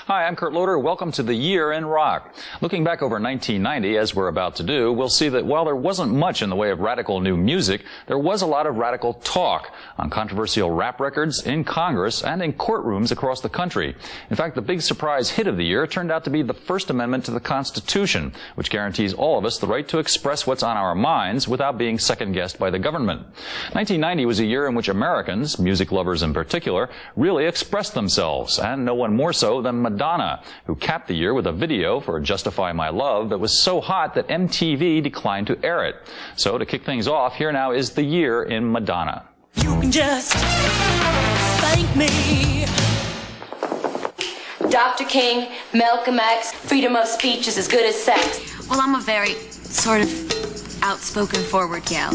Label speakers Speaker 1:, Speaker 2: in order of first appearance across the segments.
Speaker 1: Hi, I'm Kurt Loder. Welcome to The Year in Rock. Looking back over 1990, as we're about to do, we'll see that while there wasn't much in the way of radical new music, there was a lot of radical talk on controversial rap records, in Congress, and in courtrooms across the country. In fact, the big surprise hit of the year turned out to be the First Amendment to the Constitution, which guarantees all of us the right to express what's on our minds without being second-guessed by the government. 1990 was a year in which Americans, music lovers in particular, really expressed themselves, and no one more so than Madonna, who capped the year with a video for Justify My Love that was so hot that MTV declined to air it. So to kick things off, here now is The Year in Madonna.
Speaker 2: You can just thank me.
Speaker 3: Dr. King, Malcolm X, freedom of speech is as good as sex.
Speaker 4: Well, I'm a very sort of outspoken, forward gal.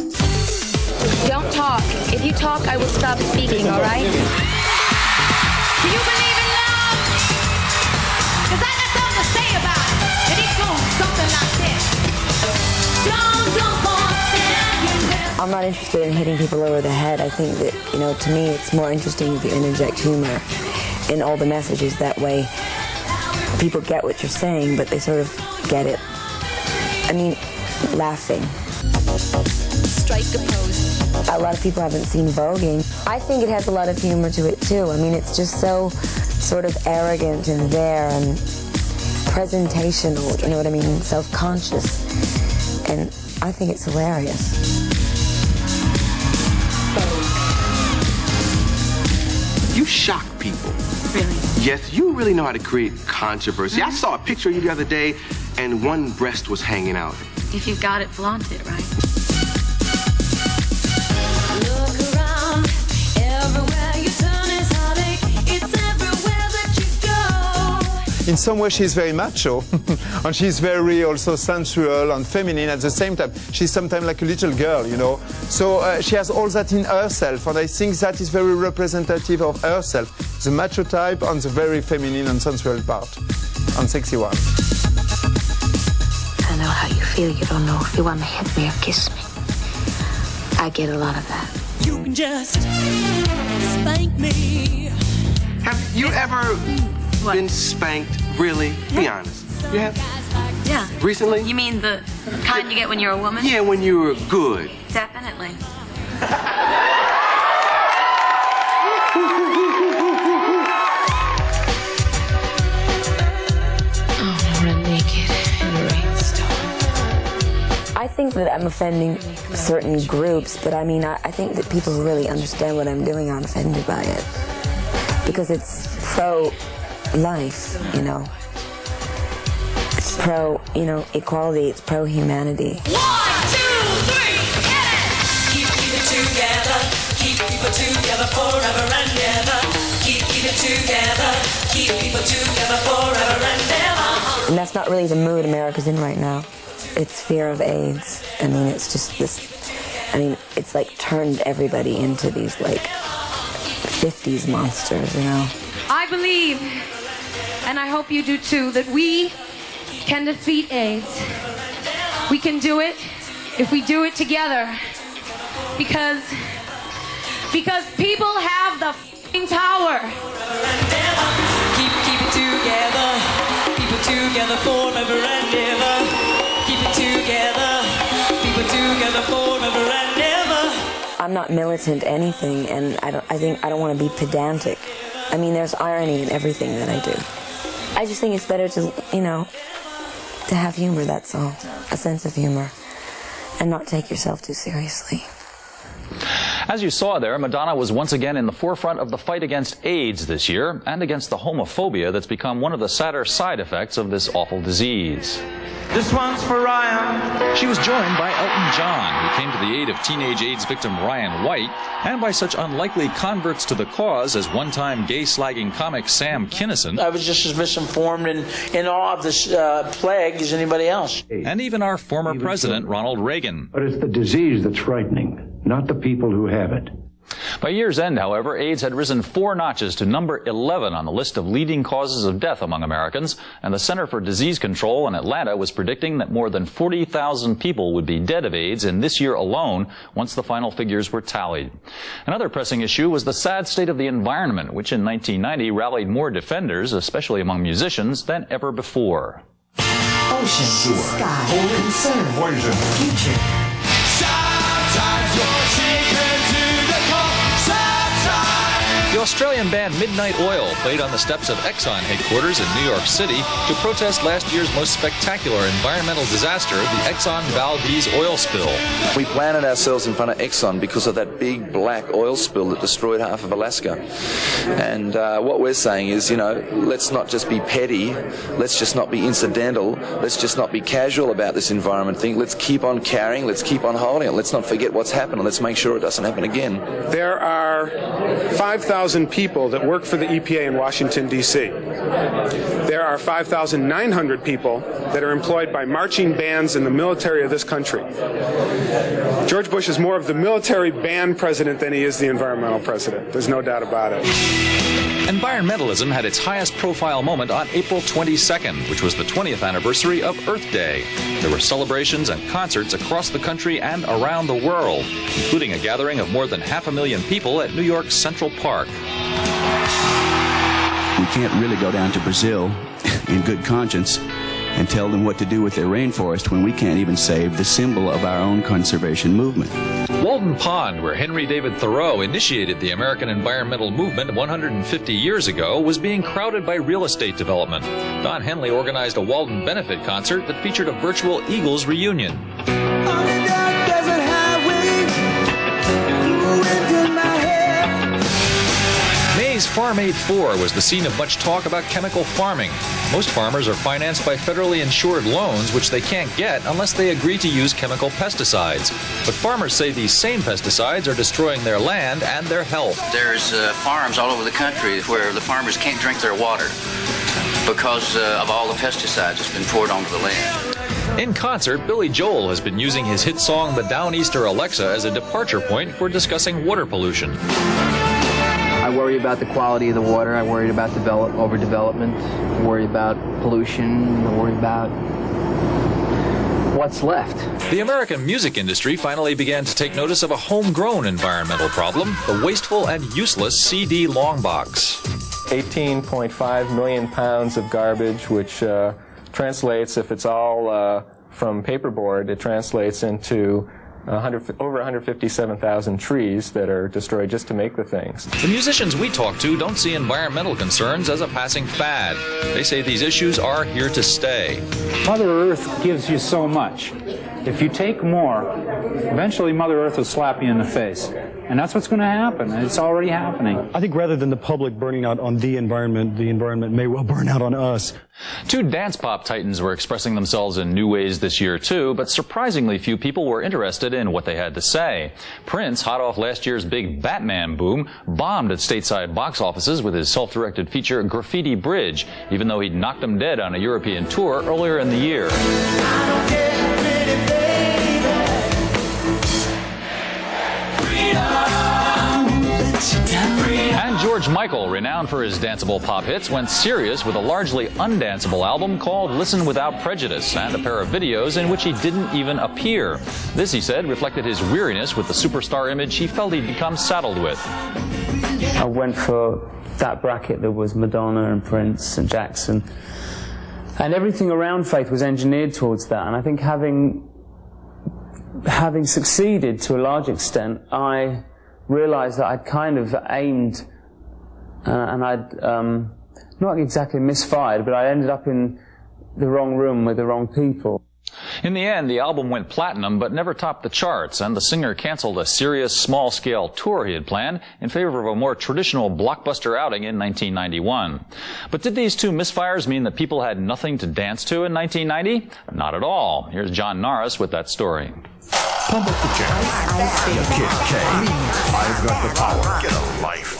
Speaker 3: Don't talk. If you talk, I will stop speaking, all right?
Speaker 2: Do you believe in love? Because I got something to say about it. And it goes something like this. Don't
Speaker 5: I'm not interested in hitting people over the head. I think that, you know, to me it's more interesting if you interject humor in all the messages. That way people get what you're saying, but they sort of get it. I mean, laughing.
Speaker 2: strike a pose.
Speaker 5: A lot of people haven't seen voguing. I think it has a lot of humor to it too. I mean, it's just so sort of arrogant and there and presentational, you know what I mean, self-conscious. And I think it's hilarious.
Speaker 6: You shock people.
Speaker 4: Really?
Speaker 6: Yes, you really know how to create controversy. I saw a picture of you the other day, and one breast was hanging out.
Speaker 4: If you've got it, flaunt it, right?
Speaker 2: Look around, everywhere you turn is heartache. It's everywhere that you go.
Speaker 7: In some way she's very macho and she's very also sensual and feminine at the same time. She's sometimes like a little girl, you know. So she has all that in herself, and I think that is very representative of herself. The macho type and the very feminine and sensual part, and sexy one.
Speaker 8: I know how you feel. You don't know if you want to hit me or kiss me. I get a lot of that.
Speaker 2: You can just spank me.
Speaker 6: Have you ever been spanked, really? Be honest. You have?
Speaker 4: Yeah.
Speaker 6: Recently?
Speaker 4: You mean the kind you get when you're a woman?
Speaker 6: Yeah, when you were good.
Speaker 4: Definitely.
Speaker 5: I think that I'm offending certain groups, but I mean, I think that people who really understand what I'm doing aren't offended by it. Because it's pro-life, you know. It's pro, you know, equality, it's pro-humanity.
Speaker 2: 1, 2, 3, hit it! Keep it together, keep people together forever and ever. Keep it together, keep people together forever and ever.
Speaker 5: And that's not really the mood America's in right now. It's fear of AIDS. I mean, it's just this, I mean, it's like turned everybody into these like 50s monsters, you know.
Speaker 9: I believe, and I hope you do too, that we can defeat AIDS. We can do it if we do it together. Because people have the f***ing power.
Speaker 2: Keep it together, keep it together forever and ever. Keep it together, keep it together forever and ever.
Speaker 5: I'm not militant anything, and I don't want to be pedantic. I mean, there's irony in everything that I do. I just think it's better to, you know, to have humor, that's all. A sense of humor, and not take yourself too seriously.
Speaker 1: As you saw there, Madonna was once again in the forefront of the fight against AIDS this year, and against the homophobia that's become one of the sadder side effects of this awful disease.
Speaker 10: This one's for Ryan.
Speaker 1: She was joined by Elton John, who came to the aid of teenage AIDS victim Ryan White, and by such unlikely converts to the cause as one-time gay-slagging comic Sam Kinison.
Speaker 10: I was just as misinformed and in awe of this plague as anybody else.
Speaker 1: And even our former president, Ronald Reagan.
Speaker 11: But it's the disease that's frightening, not the people who have it.
Speaker 1: But By year's end, however, AIDS had risen 4 notches to number 11 on the list of leading causes of death among Americans, and the Center for Disease Control in Atlanta was predicting that more than 40,000 people would be dead of AIDS in this year alone once the final figures were tallied. Another pressing issue was the sad state of the environment, which in 1990 rallied more defenders, especially among musicians, than ever before.
Speaker 11: Ocean, sky, concern, voyage, future. Sometimes you're taken to the cold. Sometimes.
Speaker 1: The Australian band Midnight Oil played on the steps of Exxon headquarters in New York City to protest last year's most spectacular environmental disaster, the Exxon Valdez oil spill.
Speaker 12: We planted ourselves in front of Exxon because of that big black oil spill that destroyed half of Alaska. And what we're saying is, you know, let's not just be petty, let's just not be incidental, let's just not be casual about this environment thing. Let's keep on carrying, let's keep on holding it, let's not forget what's happened, and let's make sure it doesn't happen again.
Speaker 13: There are 5,000 people that work for the EPA in Washington, D.C. There are 5,900 people that are employed by marching bands in the military of this country. George Bush is more of the military band president than he is the environmental president. There's no doubt about it.
Speaker 1: Environmentalism had its highest profile moment on April 22nd, which was the 20th anniversary of Earth Day. There were celebrations and concerts across the country and around the world, including a gathering of more than 500,000 people at New York's Central Park.
Speaker 14: We can't really go down to Brazil in good conscience and tell them what to do with their rainforest when we can't even save the symbol of our own conservation movement.
Speaker 1: Walden Pond, where Henry David Thoreau initiated the American environmental movement 150 years ago, was being crowded by real estate development. Don Henley organized a Walden benefit concert that featured a virtual Eagles reunion. May's Farm Aid 4 was the scene of much talk about chemical farming. Most farmers are financed by federally insured loans, which they can't get unless they agree to use chemical pesticides. But farmers say these same pesticides are destroying their land and their health.
Speaker 15: There's farms all over the country where the farmers can't drink their water because of all the pesticides that's been poured onto the land.
Speaker 1: In concert, Billy Joel has been using his hit song The Downeaster Alexa as a departure point for discussing water pollution.
Speaker 16: I worry about the quality of the water. I worry about overdevelopment. I worry about pollution. I worry about what's left.
Speaker 1: The American music industry finally began to take notice of a homegrown environmental problem, the wasteful and useless CD long box.
Speaker 17: 18.5 million pounds of garbage, which translates, if it's all from paperboard, it translates into over 157,000 trees that are destroyed just to make the things.
Speaker 1: The musicians we talk to don't see environmental concerns as a passing fad. They say these issues are here to stay.
Speaker 18: Mother Earth gives you so much. If you take more, eventually Mother Earth will slap you in the face. And that's what's going to happen. It's already happening.
Speaker 19: I think rather than the public burning out on the environment may well burn out on us.
Speaker 1: 2 dance pop titans were expressing themselves in new ways this year, too, but surprisingly few people were interested in what they had to say. Prince, hot off last year's big Batman boom, bombed at stateside box offices with his self-directed feature Graffiti Bridge, even though he'd knocked them dead on a European tour earlier in the year. And George Michael, renowned for his danceable pop hits, went serious with a largely undanceable album called Listen Without Prejudice and a pair of videos in which he didn't even appear. This, he said, reflected his weariness with the superstar image he felt he'd become saddled with.
Speaker 20: I went for that bracket that was Madonna and Prince and Jackson. And everything around Faith was engineered towards that. And I think having succeeded to a large extent, I realized that I'd kind of aimed and I'd not exactly misfired, but I ended up in the wrong room with the wrong people.
Speaker 1: In the end, the album went platinum but never topped the charts, and the singer canceled a serious small-scale tour he had planned in favor of a more traditional blockbuster outing in 1991. But did these 2 misfires mean that people had nothing to dance to in 1990? Not at all. Here's John Norris with that story.
Speaker 11: Pump up the jam. Kid K. I've got the power. Get a life.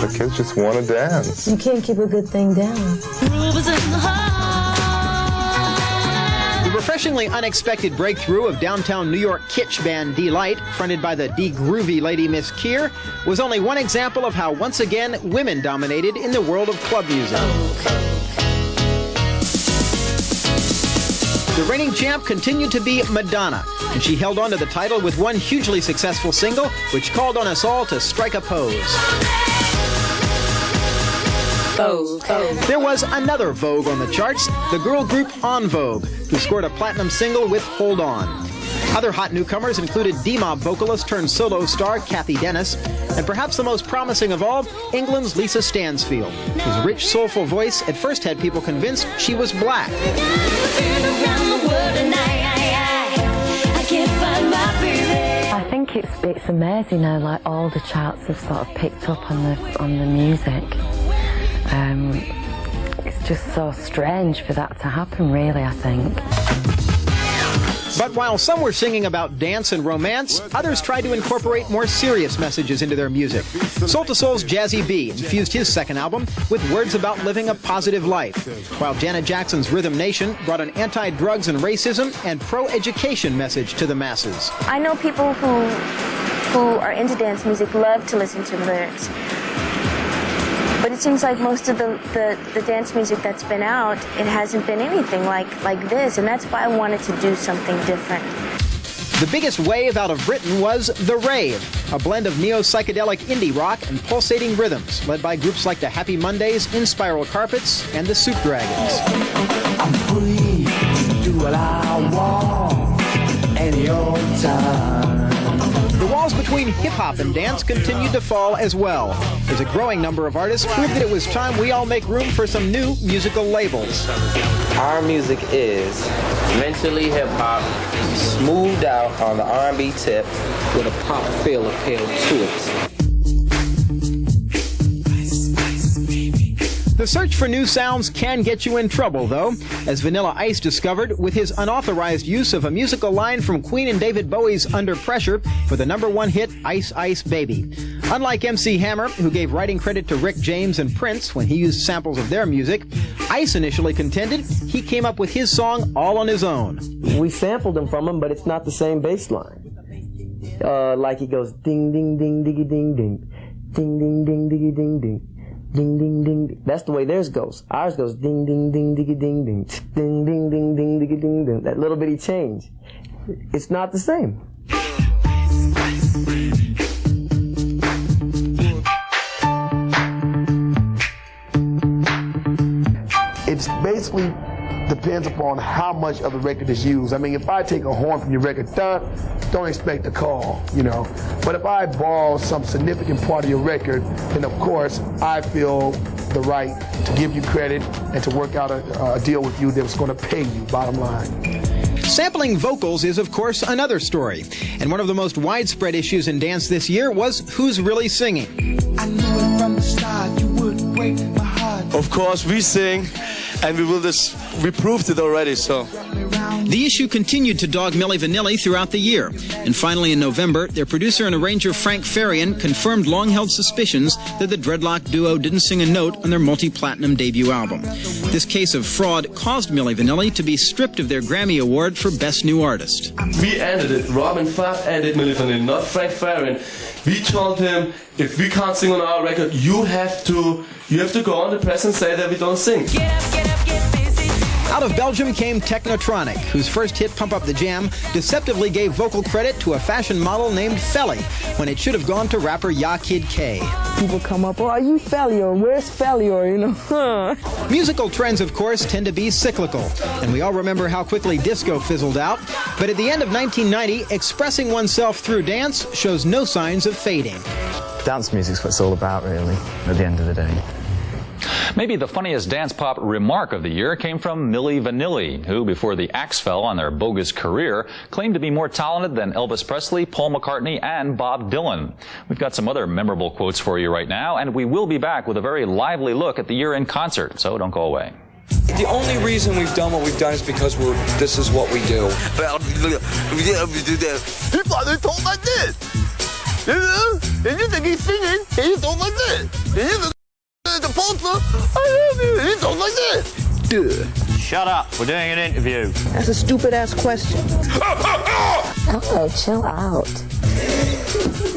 Speaker 21: The kids just want to dance.
Speaker 5: You can't keep a good thing down.
Speaker 22: The refreshingly unexpected breakthrough of downtown New York kitsch band D-Light, fronted by the D-groovy lady Miss Keir, was only one example of how once again women dominated in the world of club music. The reigning champ continued to be Madonna, and she held on to the title with one hugely successful single, which called on us all to strike a pose. There was another Vogue on the charts, the girl group En Vogue, who scored a platinum single with Hold On. Other hot newcomers included D-Mob vocalist turned solo star Kathy Dennis, and perhaps the most promising of all, England's Lisa Stansfield, whose rich, soulful voice at first had people convinced she was black.
Speaker 5: I think it's amazing now, like all the charts have sort of picked up on the music. It's just so strange for that to happen, really, I think.
Speaker 22: But while some were singing about dance and romance, others tried to incorporate more serious messages into their music. Soul to Soul's Jazzy B infused his second album with words about living a positive life, while Janet Jackson's Rhythm Nation brought an anti-drugs and racism and pro-education message to the masses.
Speaker 3: I know people who are into dance music love to listen to lyrics. But it seems like most of the dance music that's been out, it hasn't been anything like this, and that's why I wanted to do something different.
Speaker 22: The biggest wave out of Britain was the rave, a blend of neo-psychedelic indie rock and pulsating rhythms, led by groups like the Happy Mondays, In Spiral Carpets, and the Soup Dragons.
Speaker 2: I'm free to do what I want any old time.
Speaker 22: The walls between hip-hop and dance continued to fall as well, as a growing number of artists proved that it was time we all make room for some new musical labels.
Speaker 23: Our music is mentally hip-hop, smoothed out on the R&B tip, with a pop feel appeal to it.
Speaker 22: The search for new sounds can get you in trouble, though, as Vanilla Ice discovered with his unauthorized use of a musical line from Queen and David Bowie's Under Pressure for the #1 hit Ice Ice Baby. Unlike MC Hammer, who gave writing credit to Rick James and Prince when he used samples of their music, Ice initially contended he came up with his song all on his own.
Speaker 24: We sampled him from him, but it's not the same bass line. Like he goes ding ding ding diggy ding ding, ding ding ding diggy ding ding. Ding ding ding. That's the way theirs goes. Ours goes ding ding ding diggy ding ding, ding ding ding ding diggy ding ding. That little bitty change. It's not the same.
Speaker 25: It's basically depends upon how much of the record is used. I mean, if I take a horn from your record, don't expect a call, you know. But if I borrow some significant part of your record, then of course I feel the right to give you credit and to work out a deal with you that's going to pay you, bottom line.
Speaker 22: Sampling vocals is, of course, another story. And one of the most widespread issues in dance this year was who's really singing.
Speaker 2: I knew it from the start, you would break my heart.
Speaker 26: Of course, we sing, and we proved it already, so.
Speaker 22: The issue continued to dog Milli Vanilli throughout the year, and finally in November, their producer and arranger Frank Farian confirmed long-held suspicions that the dreadlock duo didn't sing a note on their multi-platinum debut album. This case of fraud caused Milli Vanilli to be stripped of their Grammy Award for Best New Artist.
Speaker 26: We ended it. Robin Fab ended Milli Vanilli, not Frank Farian. We told him, if we can't sing on our record, you have to go on the press and say that we don't sing.
Speaker 22: Out of Belgium came Technotronic, whose first hit, Pump Up the Jam, deceptively gave vocal credit to a fashion model named Felly, when it should have gone to rapper Ya Kid K.
Speaker 24: People come up, oh, are you Felly, or where's Felly, or, you know.
Speaker 22: Musical trends, of course, tend to be cyclical, and we all remember how quickly disco fizzled out. But at the end of 1990, expressing oneself through dance shows no signs of fading.
Speaker 27: Dance music's what it's all about, really, at the end of the day.
Speaker 1: Maybe the funniest dance pop remark of the year came from Milli Vanilli, who, before the axe fell on their bogus career, claimed to be more talented than Elvis Presley, Paul McCartney, and Bob Dylan. We've got some other memorable quotes for you right now, and we will be back with a very lively look at the year in concert, so don't go away.
Speaker 28: The only reason we've done what we've done is because this is what we do.
Speaker 2: He probably talk like this. You know? And you think he's singing, and he talk like this.
Speaker 25: Walter, I love you. He talks like this. Duh.
Speaker 4: Shut up. We're doing an interview.
Speaker 24: That's a stupid-ass question. Oh, chill out.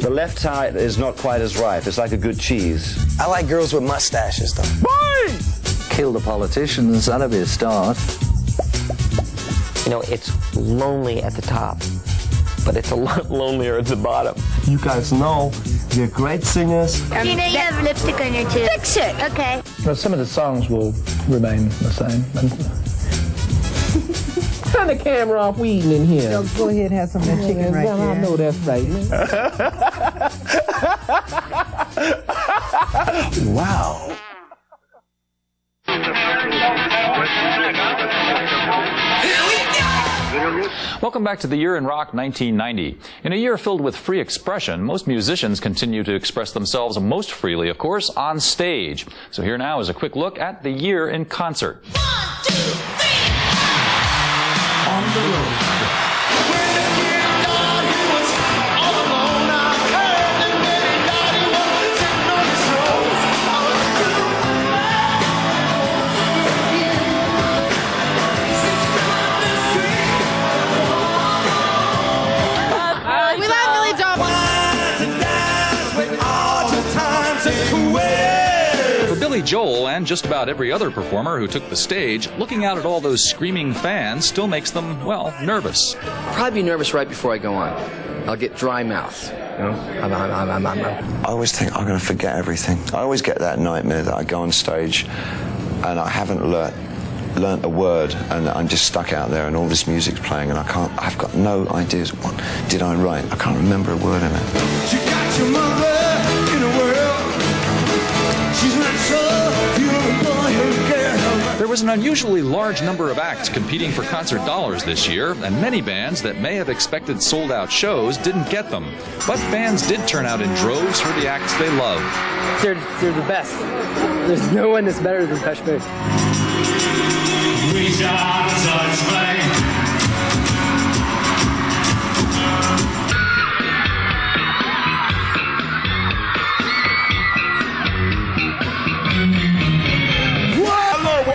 Speaker 4: The left side is not quite as ripe. It's like a good cheese.
Speaker 24: I like girls with mustaches, though.
Speaker 4: Boy! Kill the politicians. That'll be a start.
Speaker 24: You know, it's lonely at the top, but it's a lot lonelier at the bottom.
Speaker 26: You guys know you're great singers.
Speaker 6: You know you have lipstick on your tooth. Fix it. Okay.
Speaker 7: Well, some of the songs will remain the same.
Speaker 24: Turn the camera off. We eating in here.
Speaker 7: Go ahead and have some of that chicken right there.
Speaker 24: I know that's right.
Speaker 25: Wow.
Speaker 1: Welcome back to the Year in Rock 1990. In a year filled with free expression, most musicians continue to express themselves most freely, of course, on stage. So here now is a quick look at the year in concert.
Speaker 2: 1, 2, 3.
Speaker 25: On the road.
Speaker 1: Billy Joel and just about every other performer who took the stage, looking out at all those screaming fans still makes them, well, nervous.
Speaker 16: I'll probably be nervous right before I go on. I'll get dry mouth. You know?
Speaker 8: I always think I'm going to forget everything. I always get that nightmare that I go on stage and I haven't learnt a word and I'm just stuck out there and all this music's playing and I've got no ideas. What did I write? I can't remember a word in it.
Speaker 25: You got your mother in a world. She's not sure you're a boy or girl.
Speaker 1: There was an unusually large number of acts competing for concert dollars this year, and many bands that may have expected sold-out shows didn't get them. But fans did turn out in droves for the acts they loved.
Speaker 24: They're the best. There's no one that's better than Depeche Mode.
Speaker 2: Reach out and touch me.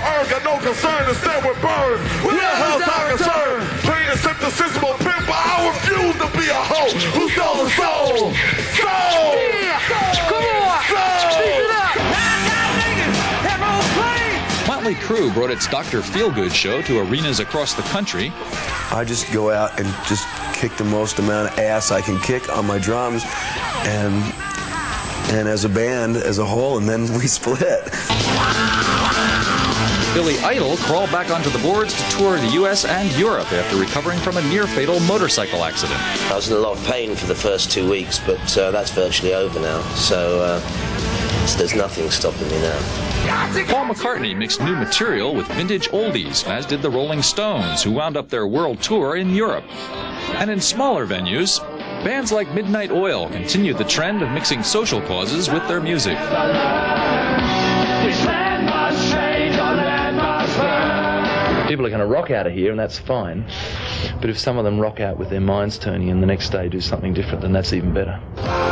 Speaker 11: I got no concern to stand with birds. With the hell's our concern? Plain and simple, system of pimp, but I refuse to be a hoe who stole the soul. Soul!
Speaker 25: Come on!
Speaker 11: Soul!
Speaker 1: Motley Crue brought its Dr. Feelgood show to arenas across the country.
Speaker 9: I just go out and just kick the most amount of ass I can kick on my drums and as a band as a whole, and then we split.
Speaker 1: Billy Idol crawled back onto the boards to tour the U.S. and Europe after recovering from a near-fatal motorcycle accident.
Speaker 10: I was in a lot of pain for the first 2 weeks, but that's virtually over now, so there's nothing stopping me now.
Speaker 1: Paul McCartney mixed new material with vintage oldies, as did the Rolling Stones, who wound up their world tour in Europe. And in smaller venues, bands like Midnight Oil continued the trend of mixing social causes with their music.
Speaker 12: People are going to rock out of here, and that's fine. But if some of them rock out with their minds turning and the next day do something different, then that's even better.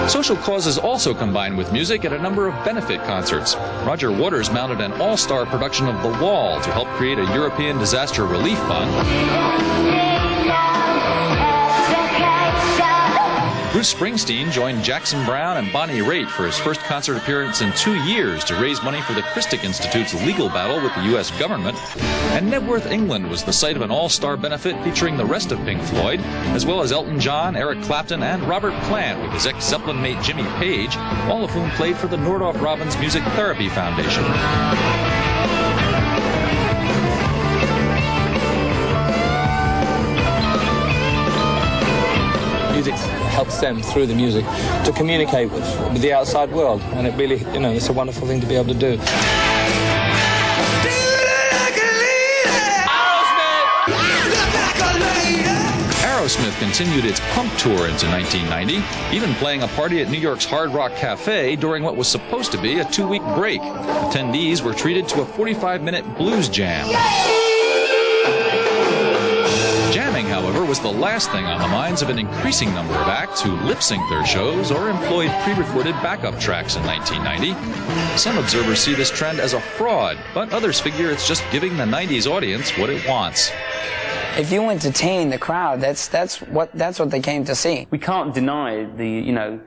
Speaker 1: Social causes also combined with music at a number of benefit concerts. Roger Waters mounted an all-star production of The Wall to help create a European disaster relief fund. Bruce Springsteen joined Jackson Browne and Bonnie Raitt for his first concert appearance in 2 years to raise money for the Christic Institute's legal battle with the U.S. government. And Nebworth, England was the site of an all-star benefit featuring the rest of Pink Floyd, as well as Elton John, Eric Clapton, and Robert Plant with his ex-Zeppelin mate Jimmy Page, all of whom played for the Nordhoff Robbins Music Therapy Foundation.
Speaker 7: Music helps them through the music to communicate with the outside world, and it really, you know, it's a wonderful thing to be able to do.
Speaker 1: Aerosmith continued its Pump Tour into 1990, even playing a party at New York's Hard Rock Cafe during what was supposed to be a 2-week break. Attendees were treated to a 45-minute blues jam. Jamming, however, was the last thing on the minds of an increasing number of acts who lip-synced their shows or employed pre-recorded backup tracks in 1990. Some observers see this trend as a fraud, but others figure it's just giving the 90s audience what it wants.
Speaker 13: If you entertain the crowd, that's what they came to see.
Speaker 14: We can't deny the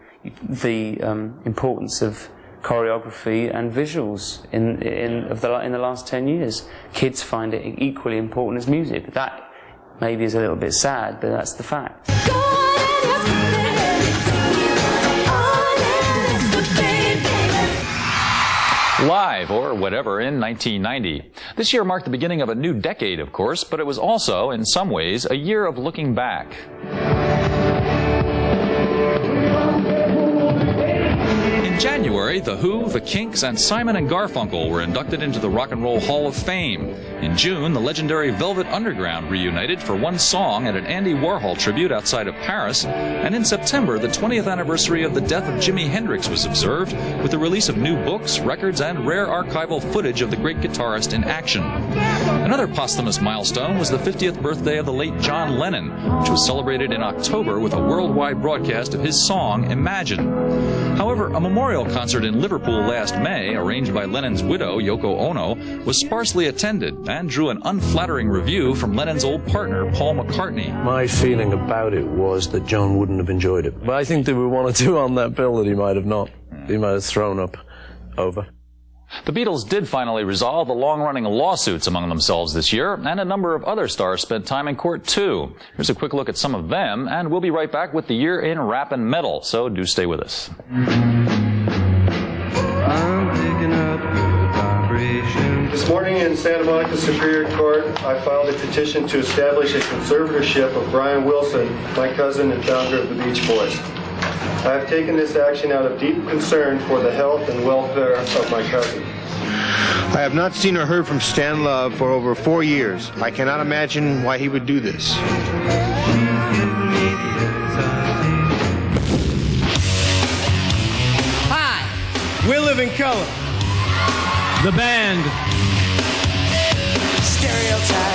Speaker 14: importance of choreography and visuals in the last 10 years. Kids find it equally important as music. That maybe is a little bit sad, but that's the fact.
Speaker 1: Live, or whatever, in 1990. This year marked the beginning of a new decade, of course, but it was also, in some ways, a year of looking back. In January, The Who, The Kinks, and Simon & Garfunkel were inducted into the Rock and Roll Hall of Fame. In June, the legendary Velvet Underground reunited for one song at an Andy Warhol tribute outside of Paris. And in September, the 20th anniversary of the death of Jimi Hendrix was observed, with the release of new books, records, and rare archival footage of the great guitarist in action. Another posthumous milestone was the 50th birthday of the late John Lennon, which was celebrated in October with a worldwide broadcast of his song, Imagine. However, a memorial concert in Liverpool last May, arranged by Lennon's widow, Yoko Ono, was sparsely attended and drew an unflattering review from Lennon's old partner, Paul McCartney.
Speaker 15: My feeling about it was that John wouldn't have enjoyed it. But I think there were one or two on that bill that he might have not. He might have thrown up over.
Speaker 1: The Beatles did finally resolve the long-running lawsuits among themselves this year, and a number of other stars spent time in court too. Here's a quick look at some of them, and we'll be right back with the year in rap and metal, so do stay with us.
Speaker 17: This morning in Santa Monica Superior Court, I filed a petition to establish a conservatorship of Brian Wilson, my cousin and founder of the Beach Boys. I have taken this action out of deep concern for the health and welfare of my cousin.
Speaker 18: I have not seen or heard from Stan Love for over 4 years. I cannot imagine why he would do this.
Speaker 19: Hi, we're Living Color. The band.
Speaker 2: Stereotype.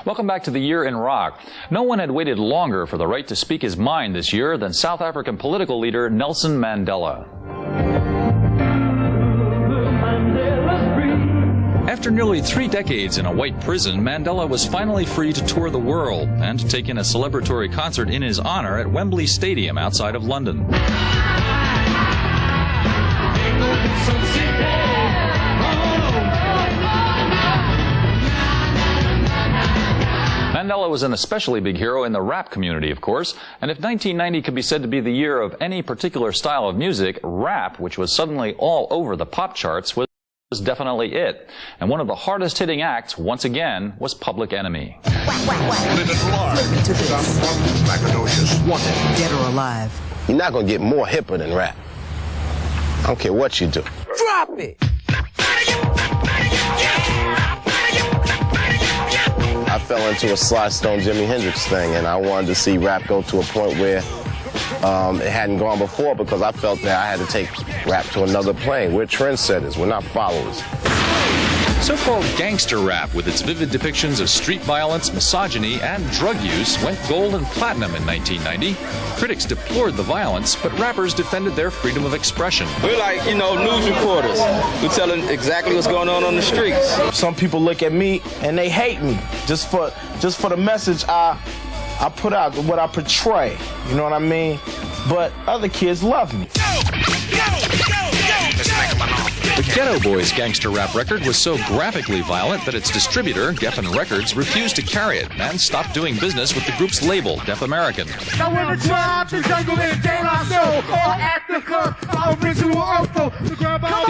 Speaker 1: Welcome back to the Year in Rock. No one had waited longer for the right to speak his mind this year than South African political leader Nelson Mandela. After nearly 3 decades in a white prison, Mandela was finally free to tour the world and to take in a celebratory concert in his honor at Wembley Stadium outside of London. Mandela was an especially big hero in the rap community, of course, and if 1990 could be said to be the year of any particular style of music, rap, which was suddenly all over the pop charts, was definitely it. And one of the hardest hitting acts, once again, was Public Enemy.
Speaker 20: Dead or alive.
Speaker 18: You're not going to get more hipper than rap. I don't care what you do.
Speaker 20: Drop it!
Speaker 18: I fell into a Sly Stone Jimi Hendrix thing, and I wanted to see rap go to a point where it hadn't gone before, because I felt that I had to take rap to another plane. We're trendsetters, we're not followers.
Speaker 1: So-called gangster rap, with its vivid depictions of street violence, misogyny, and drug use, went gold and platinum in 1990. Critics deplored the violence, but rappers defended their freedom of expression.
Speaker 3: We're like, news reporters. We're telling exactly what's going on the streets.
Speaker 5: Some people look at me and they hate me just for the message I put out, what I portray. You know what I mean? But other kids love me.
Speaker 1: The Ghetto Boys gangster rap record was so graphically violent that its distributor, Geffen Records, refused to carry it and stopped doing business with the group's label, Deaf American. The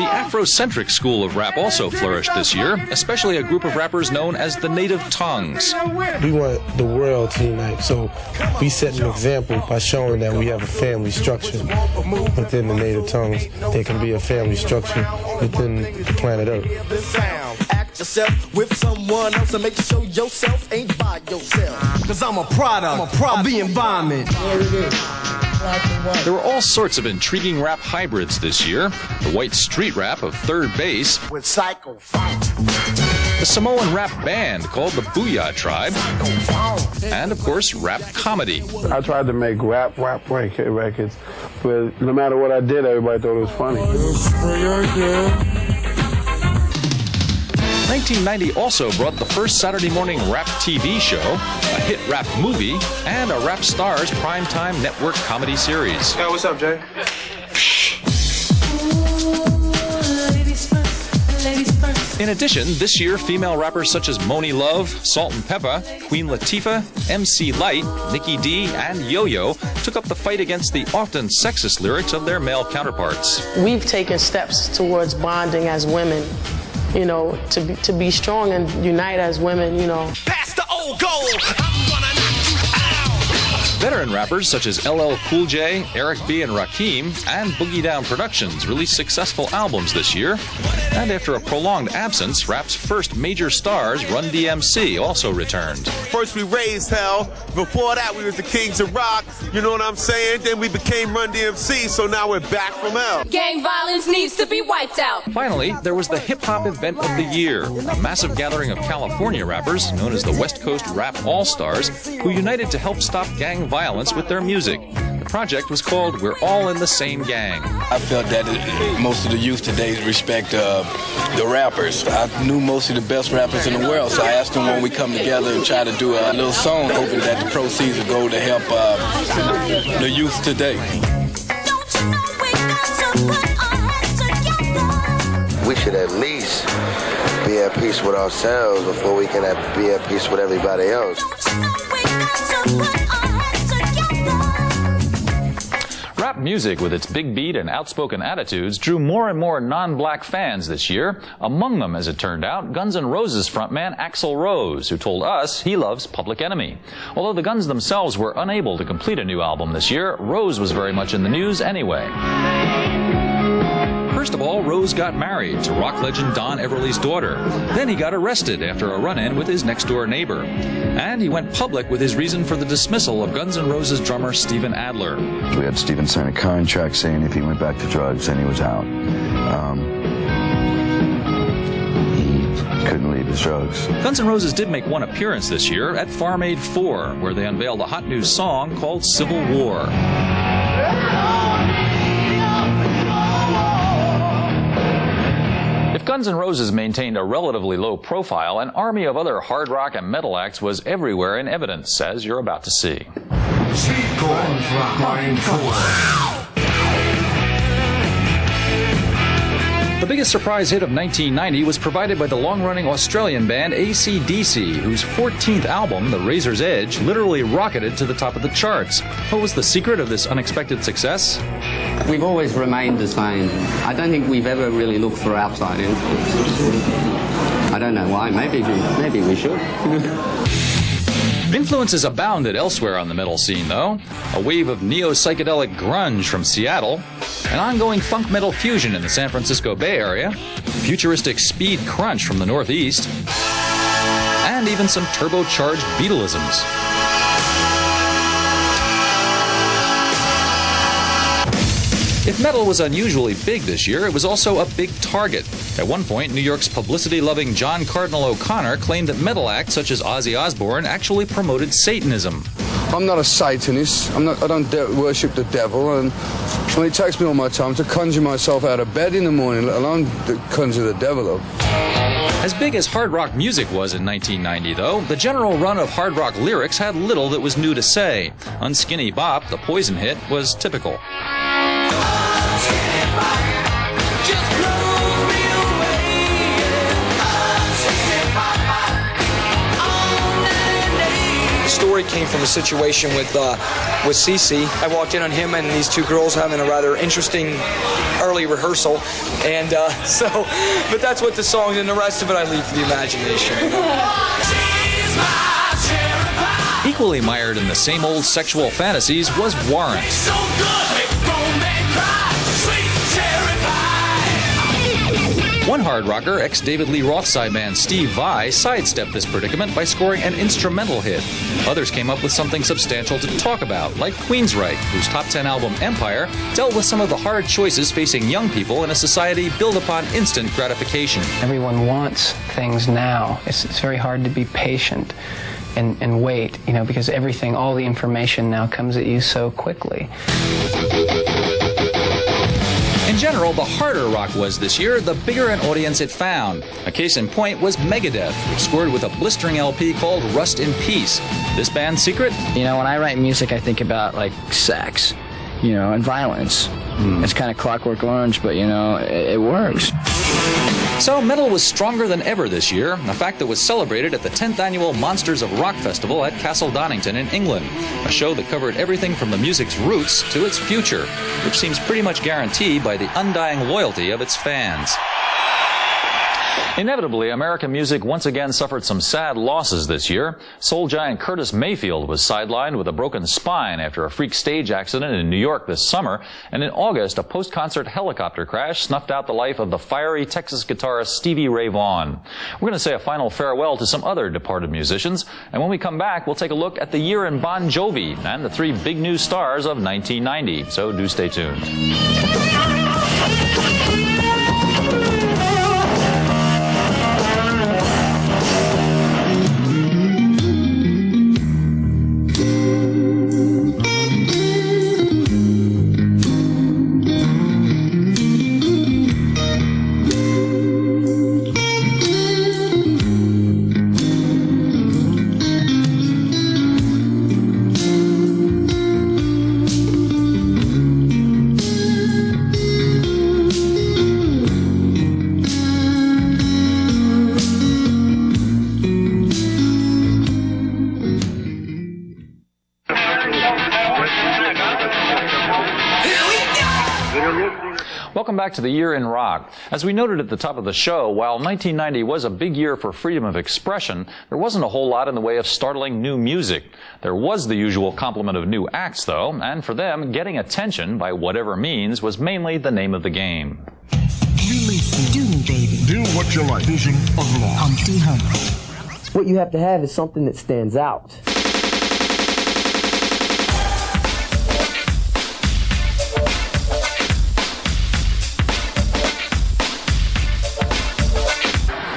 Speaker 1: Afrocentric school of rap also flourished this year, especially a group of rappers known as the Native Tongues.
Speaker 5: We want the world to unite, so we set an example by showing that we have a family structure within the Native Tongues. There can be a family structure within the planet Earth.
Speaker 20: Act yourself with someone else and make sure yourself ain't by yourself. Cause I'm a product of the environment.
Speaker 1: There were all sorts of intriguing rap hybrids this year. The white street rap of Third Base.
Speaker 20: With Psycho.
Speaker 1: The Samoan rap band called the Booyah Tribe. And, of course, rap comedy.
Speaker 21: I tried to make rap records, but no matter what I did, everybody thought it was funny.
Speaker 1: 1990 also brought the first Saturday morning rap TV show, a hit rap movie, and a Rap Stars primetime network comedy series.
Speaker 21: Hey, what's up, Jay?
Speaker 1: In addition, this year, female rappers such as Moni Love, Salt and Peppa, Queen Latifah, MC Lyte, Nikki D, and Yo-Yo took up the fight against the often sexist lyrics of their male counterparts.
Speaker 22: We've taken steps towards bonding as women, to be strong and unite as women,
Speaker 20: Past the old goal, I'm gonna knock you out.
Speaker 1: Veteran rappers such as LL Cool J, Eric B. and Rakim, and Boogie Down Productions released successful albums this year. And after a prolonged absence, rap's first major stars, Run DMC, also returned.
Speaker 11: First we raised hell. Before that we was the Kings of Rock. You know what I'm saying? Then we became Run DMC, so now we're back from hell.
Speaker 2: Gang violence needs to be wiped out.
Speaker 1: Finally, there was the hip-hop event of the year, a massive gathering of California rappers known as the West Coast Rap All-Stars, who united to help stop gang violence with their music. The project was called We're All in the Same Gang.
Speaker 23: I felt that most of the youth today respect the rappers. I knew most of the best rappers in the world, so I asked them when we come together and try to do a little song, hoping that the proceeds would go to help the youth today.
Speaker 10: We should at least be at peace with ourselves before we can be at peace with everybody else.
Speaker 1: Rap music, with its big beat and outspoken attitudes, drew more and more non-black fans this year. Among them, as it turned out, Guns N' Roses frontman Axl Rose, who told us he loves Public Enemy. Although the Guns themselves were unable to complete a new album this year, Rose was very much in the news anyway. First of all, Rose got married to rock legend Don Everly's daughter. Then he got arrested after a run-in with his next-door neighbor. And he went public with his reason for the dismissal of Guns N' Roses drummer Steven Adler.
Speaker 4: We had Steven sign a contract saying if he went back to drugs, then he was out. He couldn't leave his drugs.
Speaker 1: Guns N' Roses did make one appearance this year at Farm Aid 4, where they unveiled a hot new song called Civil War. If Guns N' Roses maintained a relatively low profile, an army of other hard rock and metal acts was everywhere in evidence, as you're about to see. The biggest surprise hit of 1990 was provided by the long-running Australian band AC/DC, whose 14th album, The Razor's Edge, literally rocketed to the top of the charts. What was the secret of this unexpected success?
Speaker 27: We've always remained the same. I don't think we've ever really looked for outside influence. I don't know why. Maybe we should.
Speaker 1: Influences abounded elsewhere on the metal scene, though. A wave of neo-psychedelic grunge from Seattle, an ongoing funk metal fusion in the San Francisco Bay Area, futuristic speed crunch from the Northeast, and even some turbocharged Beatleisms. If metal was unusually big this year, it was also a big target. At one point, New York's publicity-loving John Cardinal O'Connor claimed that metal acts such as Ozzy Osbourne actually promoted Satanism.
Speaker 6: I'm not a Satanist. I don't worship the devil, and it takes me all my time to conjure myself out of bed in the morning, let alone conjure the devil up.
Speaker 1: As big as hard rock music was in 1990, though, the general run of hard rock lyrics had little that was new to say. Unskinny Bop, the Poison hit, was typical.
Speaker 8: The story came from a situation with Cece. I walked in on him and these two girls having a rather interesting early rehearsal, and but that's what the song, and the rest of it I leave for the imagination.
Speaker 1: Equally mired in the same old sexual fantasies was Warrant. One hard rocker, ex-David Lee Roth sideman Steve Vai, sidestepped this predicament by scoring an instrumental hit. Others came up with something substantial to talk about, like Queensryche, whose top 10 album Empire dealt with some of the hard choices facing young people in a society built upon instant gratification.
Speaker 13: Everyone wants things now. It's very hard to be patient and wait, you know, because everything, all the information now comes at you so quickly.
Speaker 1: In general, the harder rock was this year, the bigger an audience it found. A case in point was Megadeth, which scored with a blistering LP called Rust in Peace. This band's secret?
Speaker 9: You know, when I write music, I think about, like, sex, you know, and violence. It's kind of Clockwork Orange, but, you know, it works.
Speaker 1: So metal was stronger than ever this year, a fact that was celebrated at the 10th annual Monsters of Rock Festival at Castle Donington in England, a show that covered everything from the music's roots to its future, which seems pretty much guaranteed by the undying loyalty of its fans. Inevitably, American music once again suffered some sad losses this year. Soul giant Curtis Mayfield was sidelined with a broken spine after a freak stage accident in New York this summer. And in August, a post-concert helicopter crash snuffed out the life of the fiery Texas guitarist Stevie Ray Vaughan. We're going to say a final farewell to some other departed musicians. And when we come back, we'll take a look at the year in Bon Jovi and the three big new stars of 1990. So do stay tuned. Welcome back to the Year in Rock. As we noted at the top of the show, while 1990 was a big year for freedom of expression, there wasn't a whole lot in the way of startling new music. There was the usual complement of new acts, though, and for them, getting attention by whatever means was mainly the name of the game.
Speaker 16: You listen, do me, baby.
Speaker 11: Do what you like. Vision of law.
Speaker 16: Humpty Hump.
Speaker 24: What you have to have is something that stands out.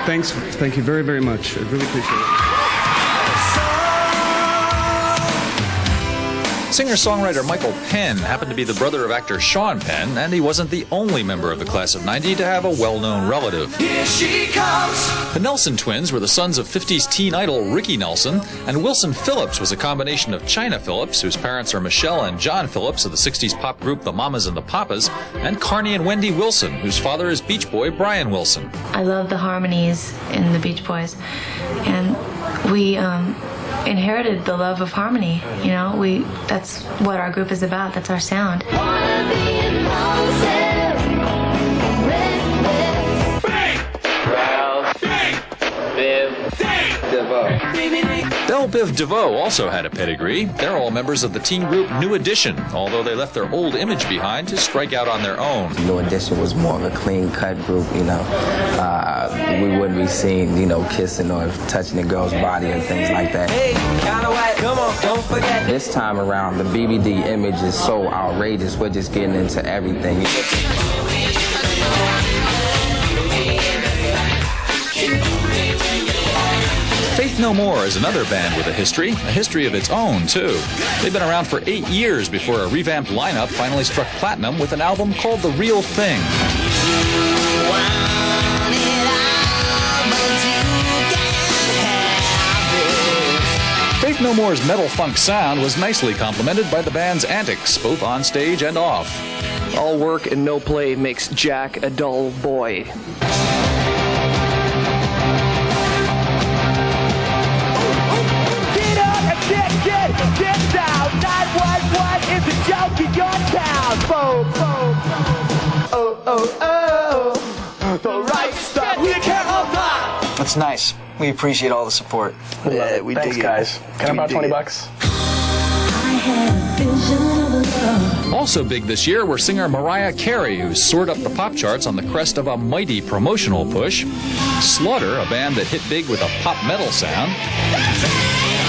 Speaker 25: Thanks. Thank you very, very much. I really appreciate it.
Speaker 1: Singer-songwriter Michael Penn happened to be the brother of actor Sean Penn, and he wasn't the only member of the class of '90 to have a well-known relative.
Speaker 2: Here she comes.
Speaker 1: The Nelson twins were the sons of 50s teen idol Ricky Nelson, and Wilson Phillips was a combination of China Phillips, whose parents are Michelle and John Phillips of the 60s pop group The Mamas and the Papas, and Carney and Wendy Wilson, whose father is Beach Boy Brian Wilson.
Speaker 26: I love the harmonies in the Beach Boys, and we inherited the love of harmony. You know, that's what our group is about. That's our sound.
Speaker 1: Del Biv DeVoe also had a pedigree. They're all members of the teen group New Edition, although they left their old image behind to strike out on their own.
Speaker 7: New Edition was more of a clean-cut group, you know. We wouldn't be seen, you know, kissing or touching a girl's body and things like that.
Speaker 2: Hey, kinda white, come on, don't forget.
Speaker 7: This time around, the BBD image is so outrageous, we're just getting into everything.
Speaker 1: Faith No More is another band with a history of its own, too. They've been around for 8 years before a revamped lineup finally struck platinum with an album called The Real Thing. Faith No More's metal funk sound was nicely complemented by the band's antics, both on stage and off.
Speaker 12: All work and no play makes Jack a dull boy.
Speaker 2: Get down, 911 is a joke in your town. Boom, boom. Oh, the right stuff. We can't hold on.
Speaker 8: That's nice. We appreciate all the support.
Speaker 12: Yeah, we
Speaker 8: Thanks,
Speaker 12: dig
Speaker 8: guys.
Speaker 12: Can I borrow 20 bucks?
Speaker 1: Also big this year were singer Mariah Carey, who soared up the pop charts on the crest of a mighty promotional push. Slaughter, a band that hit big with a pop metal sound.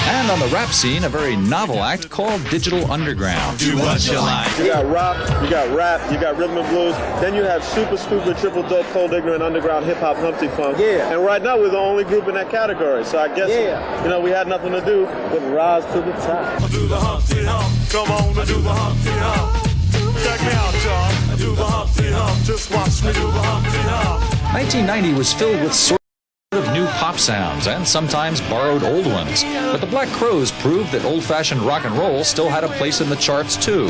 Speaker 1: And on the rap scene, a very novel act called Digital Underground.
Speaker 11: Do what you like. You got rock, you got rap, you got rhythm and blues. Then you have super stupid, triple dope, cold ignorant, underground hip hop, Humpty Funk. Yeah. And right now we're the only group in that category. So I guess you know we had nothing to do but rise to the top. Do the Humpty Hump. Come on, do the Humpty Hump. Check me out, y'all. Do the Humpty Hump. Just watch me do the Humpty Hump.
Speaker 1: 1990 was filled with sort of new pop sounds and sometimes borrowed old ones. But the Black Crowes proved that old-fashioned rock and roll still had a place in the charts too.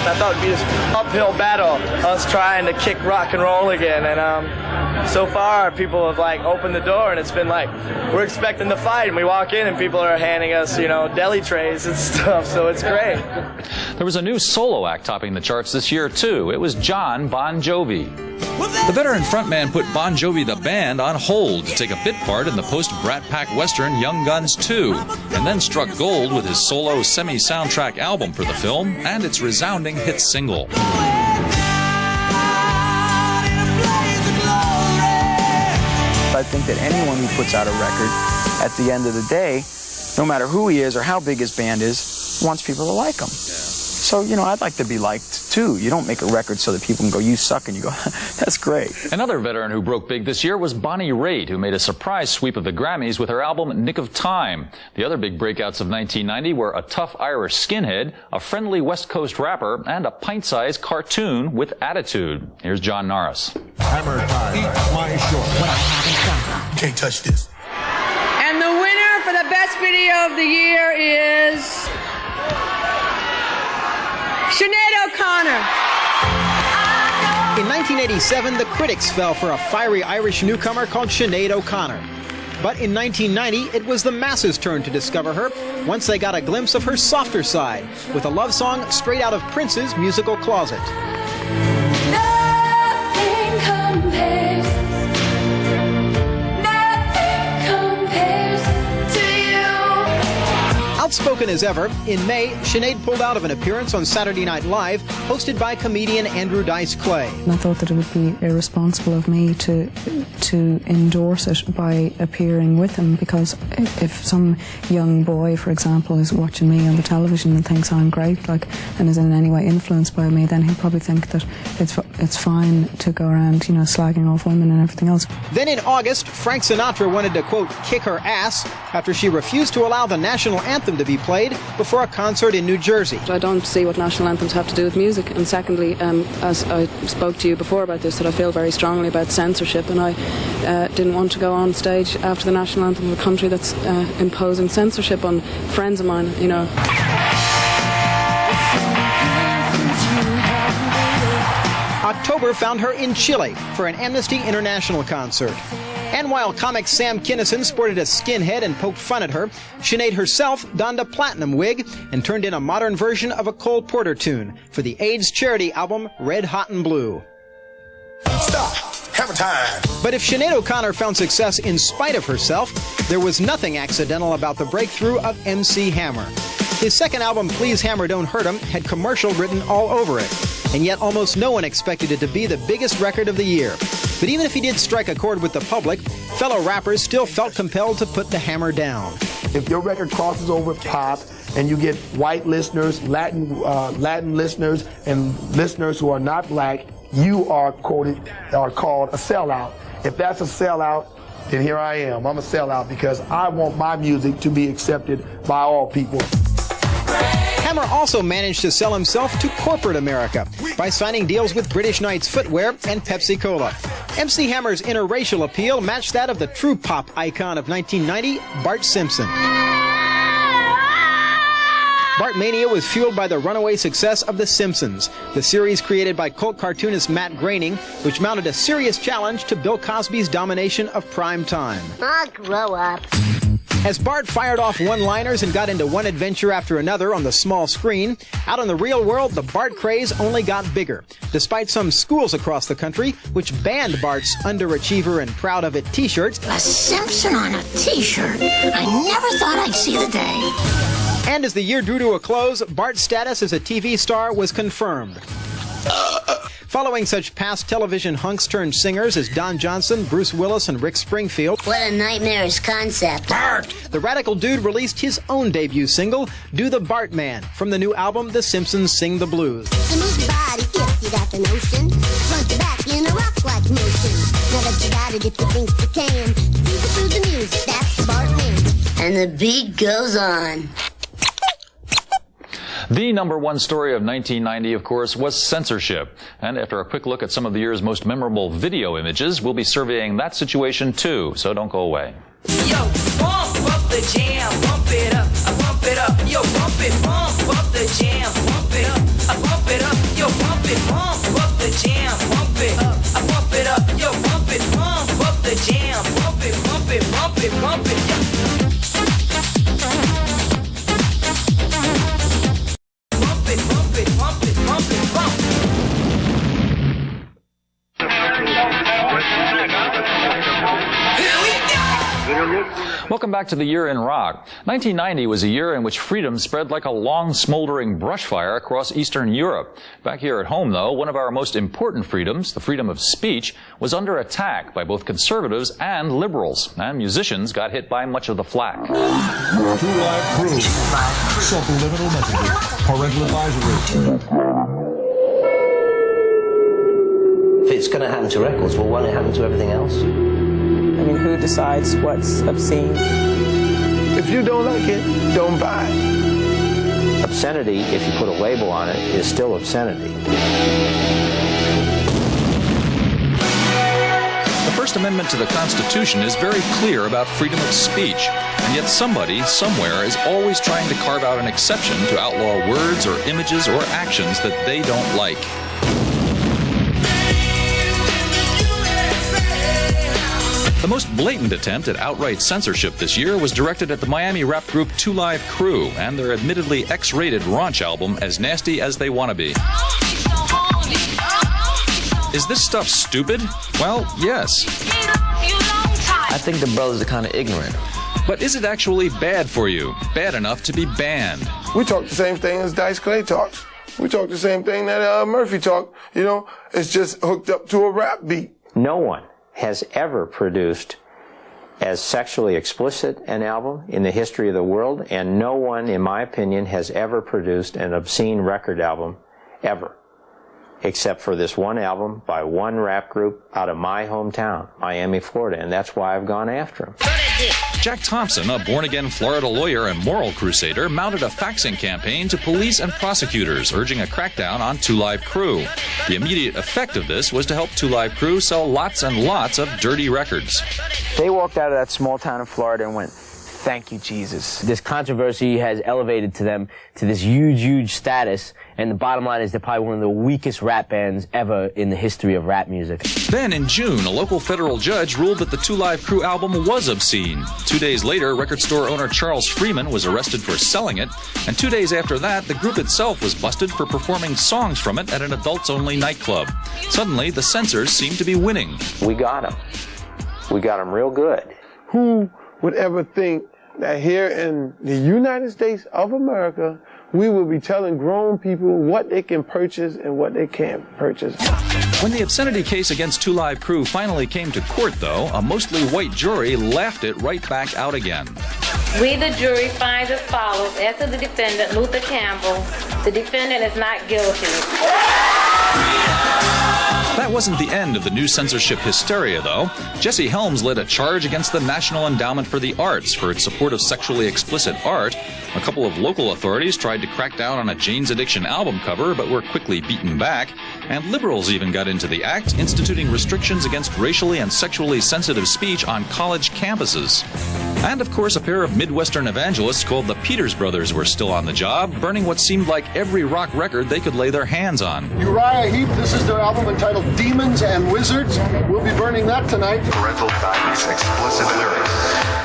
Speaker 12: I thought it'd be this uphill battle, us trying to kick rock and roll again, and so far people have like opened the door, and it's been like we're expecting the fight, and we walk in and people are handing us, you know, deli trays and stuff, so it's great.
Speaker 1: There was a new solo act topping the charts this year too. It was John Bon Jovi. The veteran frontman put Bon Jovi the band on hold to take a bit part in the post-Brat Pack Western Young Guns 2, and then struck gold with his solo semi-soundtrack album for the film and its resounding hit single.
Speaker 9: I think that anyone who puts out a record, at the end of the day, no matter who he is or how big his band is, wants people to like him. So, you know, I'd like to be liked, too. You don't make a record so that people can go, you suck, and you go, that's great.
Speaker 1: Another veteran who broke big this year was Bonnie Raitt, who made a surprise sweep of the Grammys with her album Nick of Time. The other big breakouts of 1990 were a tough Irish skinhead, a friendly West Coast rapper, and a pint-sized cartoon with attitude. Here's John Norris.
Speaker 11: Hammer time. Eat my short. You can't touch this.
Speaker 14: And the winner for the best video of the year is Sinead O'Connor.
Speaker 15: In 1987, the critics fell for a fiery Irish newcomer called Sinead O'Connor. But in 1990, it was the masses' turn to discover her once they got a glimpse of her softer side with a love song straight out of Prince's musical closet.
Speaker 2: Nothing compares. Nothing compares to you.
Speaker 15: Outspoken as ever, in May, Sinead pulled out of an appearance on Saturday Night Live, hosted by comedian Andrew Dice Clay.
Speaker 17: I thought that it would be irresponsible of me to endorse it by appearing with him, because if some young boy, for example, is watching me on the television and thinks I'm great, like, and is in any way influenced by me, then he'll probably think that it's fine to go around, you know, slagging off women and everything else.
Speaker 15: Then in August, Frank Sinatra wanted to, quote, kick her ass after she refused to allow the national anthem to be played before a concert in New Jersey.
Speaker 17: I don't see what national anthems have to do with music, and secondly, as I spoke to you before about this, that I feel very strongly about censorship, and I didn't want to go on stage after the national anthem of a country that's imposing censorship on friends of mine, you know.
Speaker 15: October found her in Chile for an Amnesty International concert. And while comic Sam Kinison sported a skinhead and poked fun at her, Sinead herself donned a platinum wig and turned in a modern version of a Cole Porter tune for the AIDS charity album Red Hot and Blue.
Speaker 11: Stop. Have Hammer time.
Speaker 15: But if Sinead O'Connor found success in spite of herself, there was nothing accidental about the breakthrough of MC Hammer. His second album, Please Hammer Don't Hurt 'Em, had commercial written all over it. And yet almost no one expected it to be the biggest record of the year. But even if he did strike a chord with the public, fellow rappers still felt compelled to put the hammer down.
Speaker 3: If your record crosses over pop and you get white listeners, Latin listeners, and listeners who are not black, you are called a sellout. If that's a sellout, then here I am. I'm a sellout because I want my music to be accepted by all people.
Speaker 15: Hammer also managed to sell himself to corporate America by signing deals with British Knights Footwear and Pepsi-Cola. MC Hammer's interracial appeal matched that of the true pop icon of 1990, Bart Simpson. Bartmania was fueled by the runaway success of The Simpsons, the series created by cult cartoonist Matt Groening, which mounted a serious challenge to Bill Cosby's domination of prime time.
Speaker 5: I'll grow up.
Speaker 15: As Bart fired off one-liners and got into one adventure after another on the small screen, out in the real world, the Bart craze only got bigger, despite some schools across the country which banned Bart's underachiever and proud of it t-shirts.
Speaker 5: A Simpson on a t-shirt. I never thought I'd see the day.
Speaker 15: And as the year drew to a close, Bart's status as a TV star was confirmed. Following such past television hunks turned singers as Don Johnson, Bruce Willis, and Rick Springfield.
Speaker 5: What a nightmarish concept.
Speaker 15: Bart! The radical dude released his own debut single, Do the Bart Man, from the new album The Simpsons Sing the Blues.
Speaker 5: So move your body if you got the notion. Front to back in a rock-like motion. Now that you got it, if you think you can. Keep it through the music, that's the Bart Man. And the beat goes on.
Speaker 1: The #1 story of 1990, of course, was censorship. And after a quick look at some of the year's most memorable video images, we'll be surveying that situation too, so don't go away.
Speaker 2: Yo, bump up the jam, bump it up, I bump it up. Yo, bump up the jam, bump it up, I bump it up. Yo, bump up the jam, bump it up, I bump it up. Yo, bump up the jam, bump it, bump it, bump it, bump it.
Speaker 1: Welcome back to the Year in Rock. 1990 was a year in which freedom spread like a long, smoldering brush fire across Eastern Europe. Back here at home, though, one of our most important freedoms, the freedom of speech, was under attack by both conservatives and liberals, and musicians got hit by much of the flack.
Speaker 18: True Live Crew. Subliminal messages. Parental advisory.
Speaker 10: If it's going to happen to records, well, why don't it happen to everything else?
Speaker 19: I mean, who decides what's obscene?
Speaker 3: If you don't like it, don't buy it.
Speaker 20: Obscenity, if you put a label on it, is still obscenity.
Speaker 1: The First Amendment to the Constitution is very clear about freedom of speech, and yet somebody, somewhere, is always trying to carve out an exception to outlaw words or images or actions that they don't like. The most blatant attempt at outright censorship this year was directed at the Miami rap group 2 Live Crew and their admittedly X-rated raunch album, As Nasty as They Wanna Be. Is this stuff stupid? Well, yes.
Speaker 4: I think the brothers are kind of ignorant.
Speaker 1: But is it actually bad for you? Bad enough to be banned?
Speaker 3: We talk the same thing as Dice Clay talks. We talk the same thing that Murphy talked. You know, it's just hooked up to a rap beat.
Speaker 20: No one has ever produced as sexually explicit an album in the history of the world, and no one, in my opinion, has ever produced an obscene record album, ever, except for this one album by one rap group out of my hometown, Miami, Florida, and that's why I've gone after him.
Speaker 1: Jack Thompson, a born-again Florida lawyer and moral crusader, mounted a faxing campaign to police and prosecutors, urging a crackdown on 2 Live Crew. The immediate effect of this was to help 2 Live Crew sell lots and lots of dirty records.
Speaker 9: They walked out of that small town in Florida and went, Thank you, Jesus.
Speaker 6: This controversy has elevated to them to this huge, huge status, and the bottom line is they're probably one of the weakest rap bands ever in the history of rap music.
Speaker 1: Then in June, a local federal judge ruled that the Two Live Crew album was obscene. 2 days later, record store owner Charles Freeman was arrested for selling it, and 2 days after that, the group itself was busted for performing songs from it at an adults-only nightclub. Suddenly, the censors seemed to be winning.
Speaker 20: We got them. We got them real good.
Speaker 13: Who would ever think that here in the United States of America, we will be telling grown people what they can purchase and what they can't purchase?
Speaker 1: When the obscenity case against Two Live Crew finally came to court, though, a mostly white jury laughed it right back out again.
Speaker 16: We, the jury, find as follows. As to the defendant, Luther Campbell, the defendant is not guilty.
Speaker 1: That wasn't the end of the new censorship hysteria, though. Jesse Helms led a charge against the National Endowment for the Arts for its support of sexually explicit art. A couple of local authorities tried to crack down on a Jane's Addiction album cover, but were quickly beaten back. And liberals even got into the act, instituting restrictions against racially and sexually sensitive speech on college campuses. And, of course, a pair of Midwestern evangelists called the Peters Brothers were still on the job, burning what seemed like every rock record they could lay their hands on.
Speaker 21: Uriah Heep, this is their album entitled Demons and Wizards. We'll be burning that tonight.
Speaker 22: Parental guidance, explicit lyrics.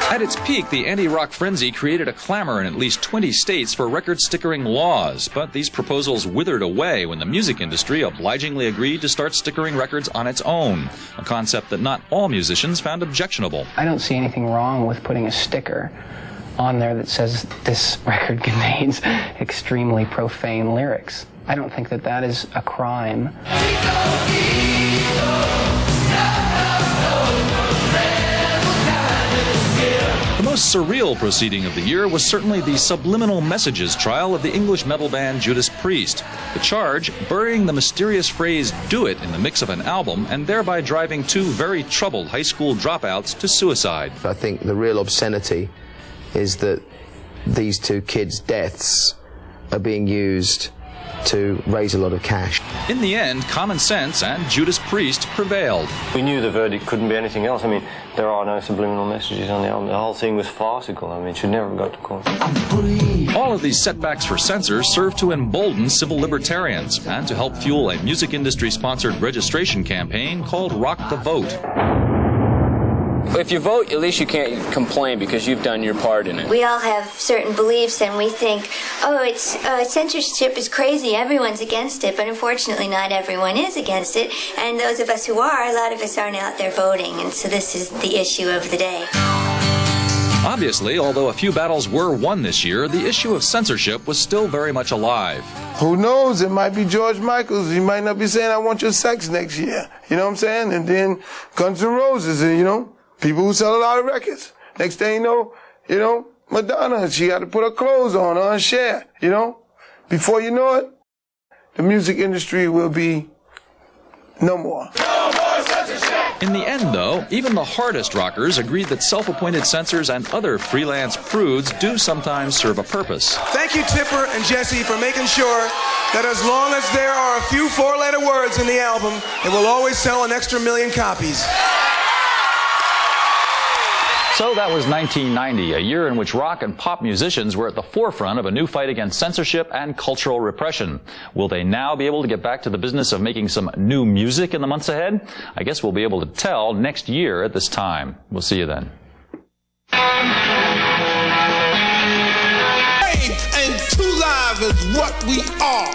Speaker 1: At its peak, the anti-rock frenzy created a clamor in at least 20 states for record stickering laws, but these proposals withered away when the music industry obligingly agreed to start stickering records on its own, a concept that not all musicians found objectionable.
Speaker 23: I don't see anything wrong with putting a sticker on there that says this record contains extremely profane lyrics. I don't think that that is a crime.
Speaker 1: The most surreal proceeding of the year was certainly the subliminal messages trial of the English metal band Judas Priest. The charge, burying the mysterious phrase "do it" in the mix of an album and thereby driving two very troubled high school dropouts to suicide.
Speaker 27: I think the real obscenity is that these two kids' deaths are being used to raise a lot of cash.
Speaker 1: In the end, common sense and Judas Priest prevailed.
Speaker 28: We knew the verdict couldn't be anything else. I mean, there are no subliminal messages on the album. The whole thing was farcical. I mean, it should never have got to court.
Speaker 1: All of these setbacks for censors serve to embolden civil libertarians and to help fuel a music industry-sponsored registration campaign called Rock the Vote.
Speaker 29: If you vote, at least you can't complain because you've done your part in it.
Speaker 5: We all have certain beliefs and we think, oh, censorship is crazy, everyone's against it, but unfortunately not everyone is against it, and those of us who are, a lot of us aren't out there voting, and so this is the issue of the day.
Speaker 1: Obviously, although a few battles were won this year, the issue of censorship was still very much alive.
Speaker 13: Who knows? It might be George Michaels. He might not be saying, I want your sex next year. You know what I'm saying? And then Guns N' Roses, and, you know, people who sell a lot of records. Next thing you know, Madonna, she got to put her clothes on or share, you know. Before you know it, the music industry will be no more.
Speaker 1: In the end, though, even the hardest rockers agreed that self-appointed censors and other freelance prudes do sometimes serve a purpose.
Speaker 30: Thank you, Tipper and Jesse, for making sure that as long as there are a few four-letter words in the album, it will always sell an extra 1 million copies.
Speaker 1: So that was 1990, a year in which rock and pop musicians were at the forefront of a new fight against censorship and cultural repression. Will they now be able to get back to the business of making some new music in the months ahead? I guess we'll be able to tell next year at this time. We'll see you then.
Speaker 11: And Two Live is what we are.